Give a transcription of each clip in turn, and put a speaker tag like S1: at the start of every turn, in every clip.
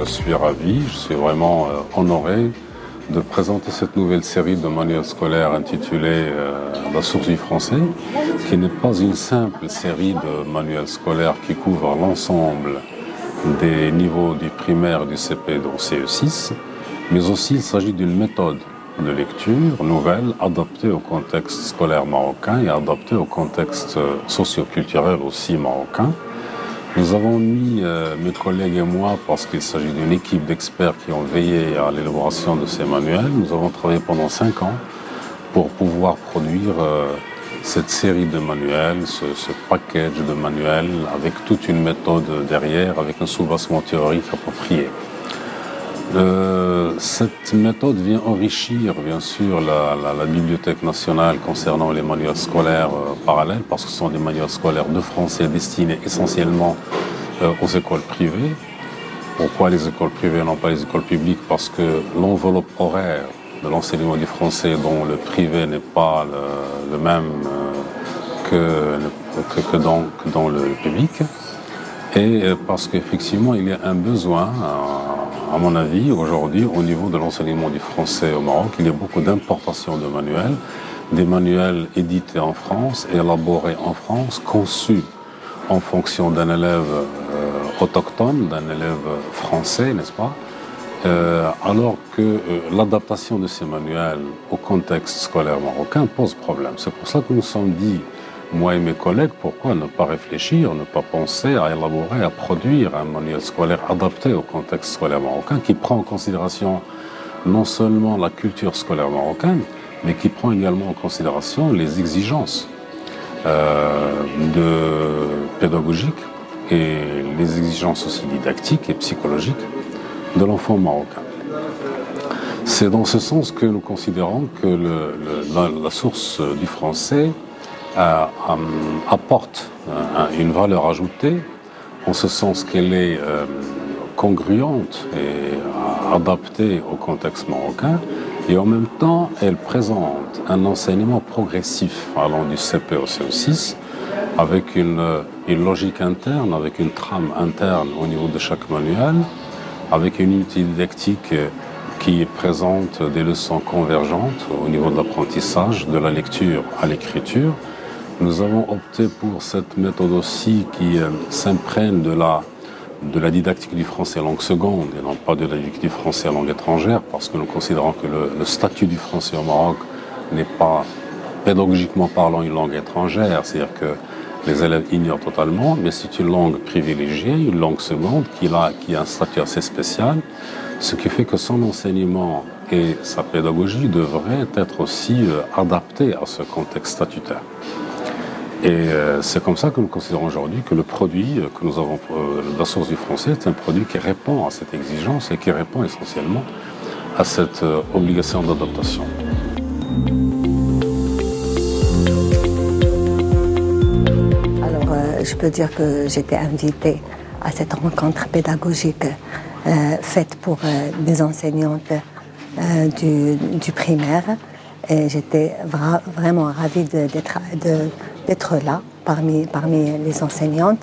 S1: suis ravi, je suis vraiment honoré de présenter cette nouvelle série de manuels scolaires intitulée La source du français, qui n'est pas une simple série de manuels scolaires qui couvre l'ensemble des niveaux du primaire, du CP, donc CE6, mais aussi il s'agit d'une méthode de lecture nouvelle, adaptée au contexte scolaire marocain et adaptée au contexte socio-culturel aussi marocain. Nous avons mis, mes collègues et moi, parce qu'il s'agit d'une équipe d'experts qui ont veillé à l'élaboration de ces manuels, nous avons travaillé pendant 5 ans pour pouvoir produire cette série de manuels, ce package de manuels avec toute une méthode derrière, avec un soubassement théorique approprié. Cette méthode vient enrichir bien sûr la Bibliothèque nationale concernant les manuels scolaires parallèles, parce que ce sont des manuels scolaires de français destinés essentiellement aux écoles privées. Pourquoi les écoles privées et non pas les écoles publiques? Parce que l'enveloppe horaire de l'enseignement du français dont le privé n'est pas le même que dans le public, et parce qu'effectivement il y a un besoin, à mon avis, aujourd'hui, au niveau de l'enseignement du français au Maroc, il y a beaucoup d'importations de manuels, des manuels édités en France, élaborés en France, conçus en fonction d'un élève autochtone, d'un élève français, n'est-ce pas? Alors que l'adaptation de ces manuels au contexte scolaire marocain pose problème. C'est pour ça que nous nous sommes dit, moi et mes collègues, pourquoi ne pas réfléchir, ne pas penser à élaborer, à produire un manuel scolaire adapté au contexte scolaire marocain qui prend en considération non seulement la culture scolaire marocaine, mais qui prend également en considération les exigences pédagogiques et les exigences aussi didactiques et psychologiques de l'enfant marocain. C'est dans ce sens que nous considérons que la source du français apporte une valeur ajoutée, en ce sens qu'elle est congruente et adaptée au contexte marocain, et en même temps elle présente un enseignement progressif allant du CP au CO6 avec une logique interne, avec une trame interne au niveau de chaque manuel, avec une unité didactique qui présente des leçons convergentes au niveau de l'apprentissage, de la lecture à l'écriture. Nous avons opté pour cette méthode aussi qui s'imprègne de la didactique du français langue seconde et non pas de la didactique du français langue étrangère, parce que nous considérons que le statut du français au Maroc n'est pas, pédagogiquement parlant, une langue étrangère, c'est-à-dire que les élèves ignorent totalement, mais c'est une langue privilégiée, une langue seconde qui a un statut assez spécial, ce qui fait que son enseignement et sa pédagogie devraient être aussi adaptés à ce contexte statutaire. Et c'est comme ça que nous considérons aujourd'hui que le produit que nous avons, la source du français, est un produit qui répond à cette exigence et qui répond essentiellement à cette obligation d'adaptation.
S2: Je peux dire que j'étais invitée à cette rencontre pédagogique faite pour des enseignantes du primaire. Et j'étais vraiment ravie d'être là parmi les enseignantes.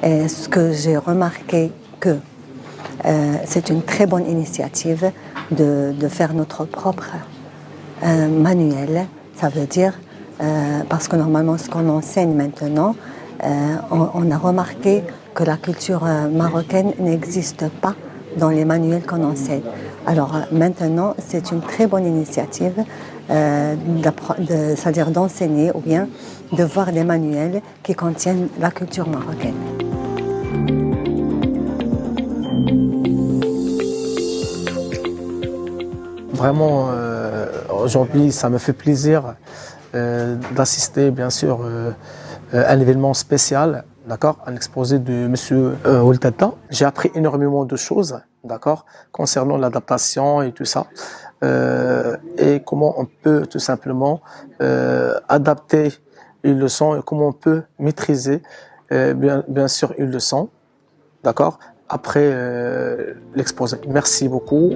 S2: Et ce que j'ai remarqué, que c'est une très bonne initiative de faire notre propre manuel. Ça veut dire, parce que normalement ce qu'on enseigne maintenant, on a remarqué que la culture marocaine n'existe pas dans les manuels qu'on enseigne. Alors maintenant, c'est une très bonne initiative, c'est-à-dire d'enseigner ou bien de voir des manuels qui contiennent la culture marocaine.
S3: Vraiment, aujourd'hui, ça me fait plaisir d'assister, bien sûr, à un événement spécial, d'accord, un exposé de M. Oueltata. J'ai appris énormément de choses, d'accord, concernant l'adaptation et tout ça, et comment on peut tout simplement adapter une leçon et comment on peut maîtriser bien sûr une leçon, d'accord, après l'exposé. Merci beaucoup.